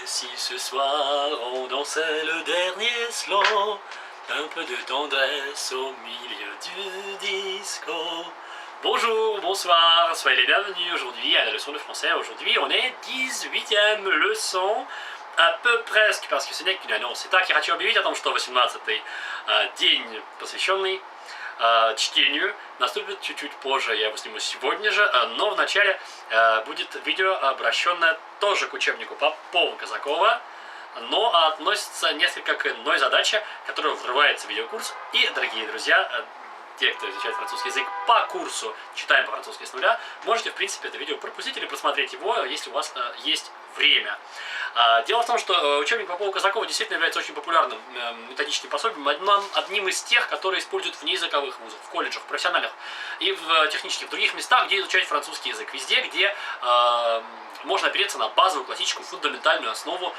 si ce soir on dansait le dernier slow, un peu de tendresse au milieu du disco. Bonjour, bonsoir, soyez les bienvenus aujourd'hui à la leçon de français. Aujourd'hui on est 18e leçon, à peu presque, parce que ce n'est qu'une annonce. Итак, я хочу объявить о том, что 18-й день, посвященный чтению, наступит чуть-чуть позже, я его сниму сегодня же, но вначале будет видео, обращенное тоже к учебнику Попова Казакова, но относится несколько к иной задаче, которая врывается в видеокурс. И, дорогие друзья, те, кто изучает французский язык по курсу «Читаем по-французски с нуля», можете, в принципе, это видео пропустить или просмотреть его, если у вас есть время. Дело в том, что учебник Попова Казакова действительно является очень популярным методическим пособием, одним из тех, которые используют в неязыковых вузах, в колледжах, в профессиональных и в технических, в других местах, где изучать французский язык. Везде, где можно опереться на базовую, классическую, фундаментальную основу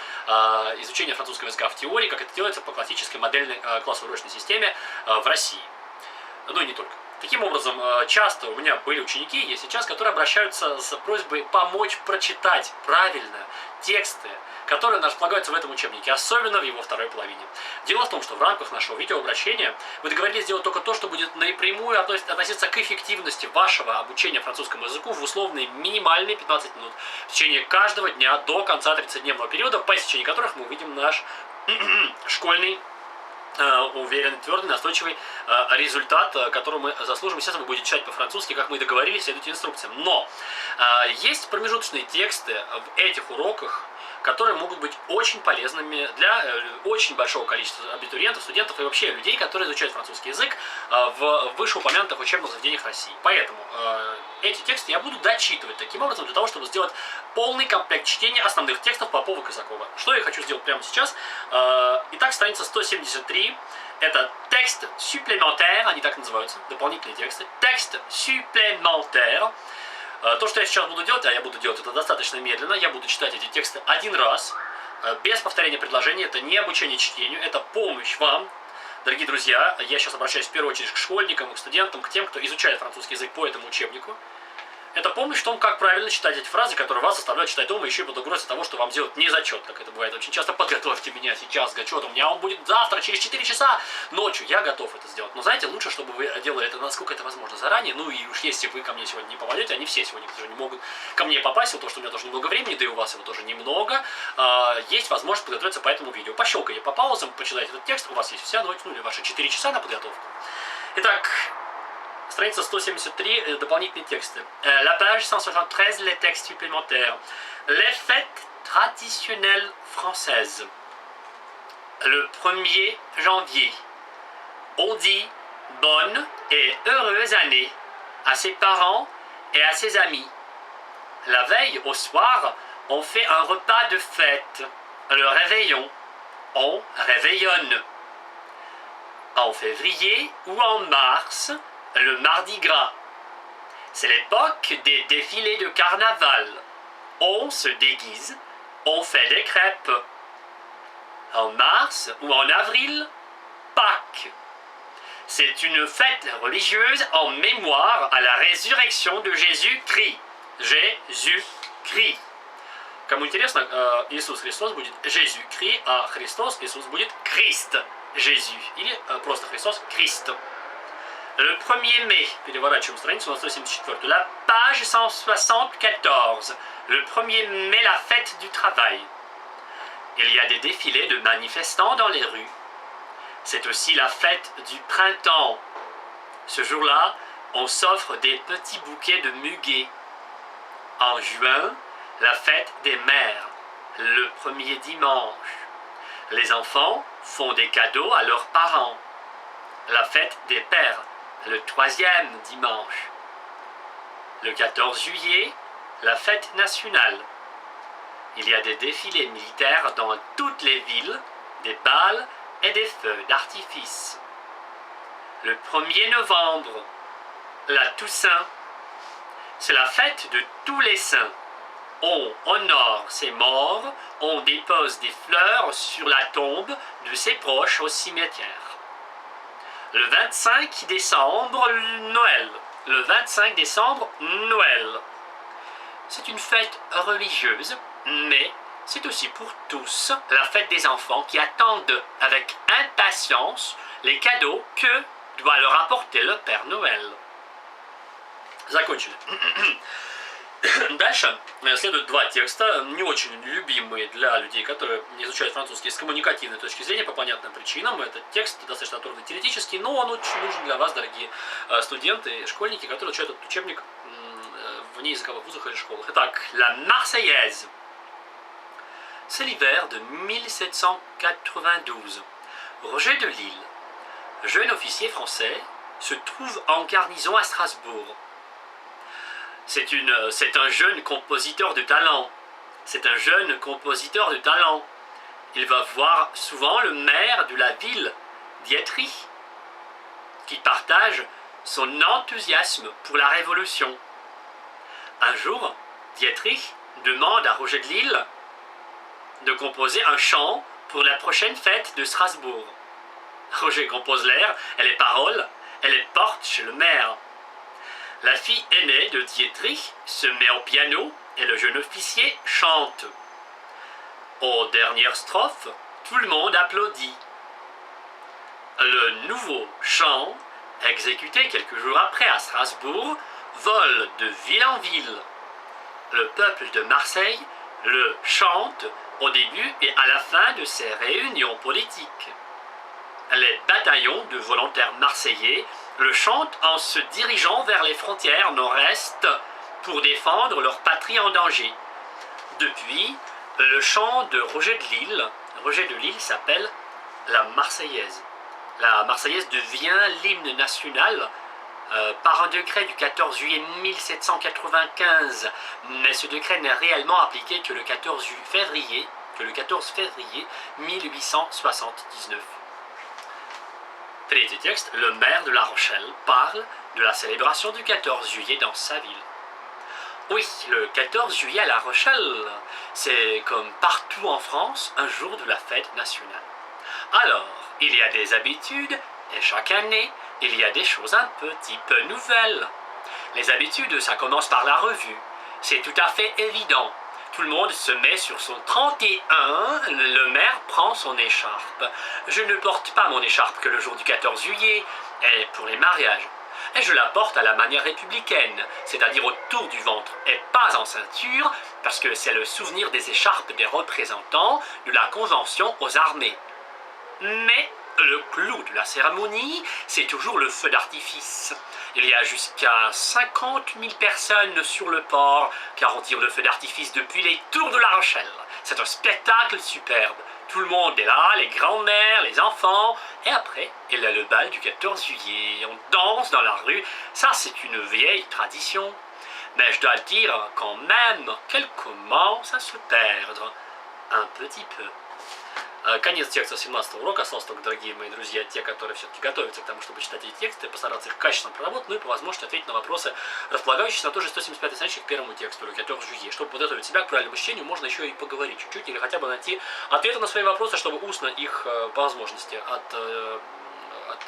изучения французского языка в теории, как это делается по классической модельной классовой урочной системе в России. Ну и не только. Таким образом, часто у меня были ученики, есть сейчас, которые обращаются с просьбой помочь прочитать правильно тексты, которые располагаются в этом учебнике, особенно в его второй половине. Дело в том, что в рамках нашего видеообращения мы договорились сделать только то, что будет напрямую относиться к эффективности вашего обучения французскому языку в условные минимальные 15 минут в течение каждого дня до конца 30-дневного периода, по истечении которых мы увидим наш школьный уверенный, твердый, настойчивый результат, который мы заслужим. Естественно, вы будете читать по-французски, как мы и договорились, следуйте инструкциям. Но есть промежуточные тексты в этих уроках, которые могут быть очень полезными для очень большого количества абитуриентов, студентов и вообще людей, которые изучают французский язык в вышеупомянутых учебных заведениях России. Поэтому эти тексты я буду дочитывать таким образом, для того, чтобы сделать полный комплект чтения основных текстов Попова Казакова. Что я хочу сделать прямо сейчас? Итак, страница 173. Это текст supplémentaire, они так называются, дополнительные тексты. Текст supplémentaire. То, что я сейчас буду делать, а я буду делать это достаточно медленно, я буду читать эти тексты один раз, без повторения предложений, это не обучение чтению, это помощь вам. Дорогие друзья, я сейчас обращаюсь в первую очередь к школьникам, к студентам, к тем, кто изучает французский язык по этому учебнику. Это помощь в том, как правильно читать эти фразы, которые вас заставляют читать дома, еще и под угрозой того, что вам делают не зачет, как это бывает очень часто. Подготовьте меня сейчас к зачету, у меня он будет завтра, через 4 часа ночью. Я готов это сделать. Но знаете, лучше, чтобы вы делали это, насколько это возможно, заранее. Ну и уж если вы ко мне сегодня не попадете, они все сегодня тоже не могут ко мне попасть, потому что у меня тоже немного времени, да и у вас его тоже немного. Есть возможность подготовиться по этому видео. Пощелкайте по паузам, почитайте этот текст, у вас есть вся ночь, ну или ваши 4 часа на подготовку. Итак, страница 173, дополнительные тексты. La page 173, les textes supplémentaires. Les fêtes traditionnelles françaises. Le 1er janvier, on dit bonne et heureuse année à ses parents et à ses amis. La veille, au soir, on fait un repas de fête, le réveillon. On réveillonne. En février ou en mars, le Mardi Gras. C'est l'époque des défilés de carnaval. On se déguise, on fait des crêpes. En mars ou en avril, Pâques. C'est une fête religieuse en mémoire à la résurrection de Jésus-Christ. Jésus-Christ. Кому интересно, Иисус Христос будет Jésus-Christ, а Христос, Иисус будет Christ, Jésus. Или просто Христос, Christ. Le 1er mai, переворачиваем страницу на 174, la page 174. Le 1er mai, la fête du travail. Il y a des défilés de manifestants dans les rues. C'est aussi la fête du printemps. Ce jour-là, on s'offre des petits bouquets de muguet. En juin, la fête des mères, le 1er dimanche. Les enfants font des cadeaux à leurs parents. La fête des pères, le 3e dimanche. Le 14 juillet, la fête nationale. Il y a des défilés militaires dans toutes les villes, des balles et des feux d'artifice. Le 1er novembre, la Toussaint. C'est la fête de tous les saints. On honore ses morts, on dépose des fleurs sur la tombe de ses proches au cimetière. Le 25 décembre, Noël. Le 25 décembre, Noël. C'est une fête religieuse, mais c'est aussi pour tous la fête des enfants qui attendent avec impatience les cadeaux que doit leur apporter le Père Noël. Закончили. Дальше следуют два текста, не очень любимые для людей, которые не изучают французский с коммуникативной точки зрения, по понятным причинам. Этот текст достаточно трудный теоретический, но он очень нужен для вас, дорогие студенты, школьники, которые изучают этот учебник в неязыковых вузах или школах. Итак, la Marseillaise. C'est l'hiver de 1792. Roger de Lille, jeune officier français, se trouve en garnison à Strasbourg. C'est un jeune compositeur de talent. C'est un jeune compositeur de talent. Il va voir souvent le maire de la ville, Dietrich, qui partage son enthousiasme pour la Révolution. Un jour, Dietrich demande à Roger de Lille de composer un chant pour la prochaine fête de Strasbourg. Roger compose l'air et les paroles, et les porte chez le maire. La fille aînée de Dietrich se met au piano et le jeune officier chante. Aux dernières strophes, tout le monde applaudit. Le nouveau chant, exécuté quelques jours après à Strasbourg, vole de ville en ville. Le peuple de Marseille le chante au début et à la fin de ses réunions politiques. Les bataillons de volontaires marseillais le chantent en se dirigeant vers les frontières nord-est pour défendre leur patrie en danger. Depuis, le chant de Roger de Lille s'appelle la Marseillaise. La Marseillaise devient l'hymne national par un décret du 14 juillet 1795, mais ce décret n'est réellement appliqué que le 14 février 1879. Tredje texte, le maire de La Rochelle parle de la célébration du 14 juillet dans sa ville. Oui, le 14 juillet à La Rochelle, c'est comme partout en France, un jour de la fête nationale. Alors, il y a des habitudes, et chaque année, il y a des choses un petit peu nouvelles. Les habitudes, ça commence par la revue. C'est tout à fait évident. Tout le monde se met sur son 31, le maire prend son écharpe. Je ne porte pas mon écharpe que le jour du 14 juillet, et pour les mariages. Et je la porte à la manière républicaine, c'est-à-dire autour du ventre, et pas en ceinture, parce que c'est le souvenir des écharpes des représentants de la Convention aux armées. Mais le clou de la cérémonie, c'est toujours le feu d'artifice. Il y a jusqu'à 50 000 personnes sur le port, car on tire le feu d'artifice depuis les tours de La Rochelle. C'est un spectacle superbe. Tout le monde est là, les grands-mères, les enfants. Et après, il y a le bal du 14 juillet. On danse dans la rue. Ça, c'est une vieille tradition. Mais je dois dire quand même qu'elle commence à se perdre un petit peu. Конец текста 17 урока. Осталось только, дорогие мои друзья, те, которые все-таки готовятся к тому, чтобы читать эти тексты, постараться их качественно проработать, ну и по возможности ответить на вопросы, располагающиеся на той же 175 страничке к первому тексту, или 14 жюе. Чтобы подготовить себя к правильному чтению, можно еще и поговорить чуть-чуть, или хотя бы найти ответы на свои вопросы, чтобы устно их по возможности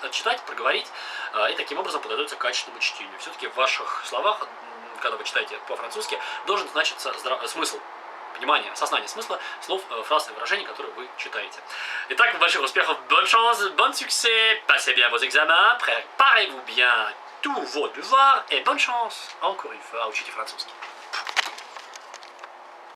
отчитать, проговорить, и таким образом подготовиться к качественному чтению. Все-таки в ваших словах, когда вы читаете по-французски, должен значиться смысл. Понимание, осознание смысла слов, фраз и выражений, которые вы читаете. Итак, больших успехов, bonne chance, bon succès, passez bien vos examens, préparez-vous bien tous vos devoirs et bonne chance, encore une fois, учите французский.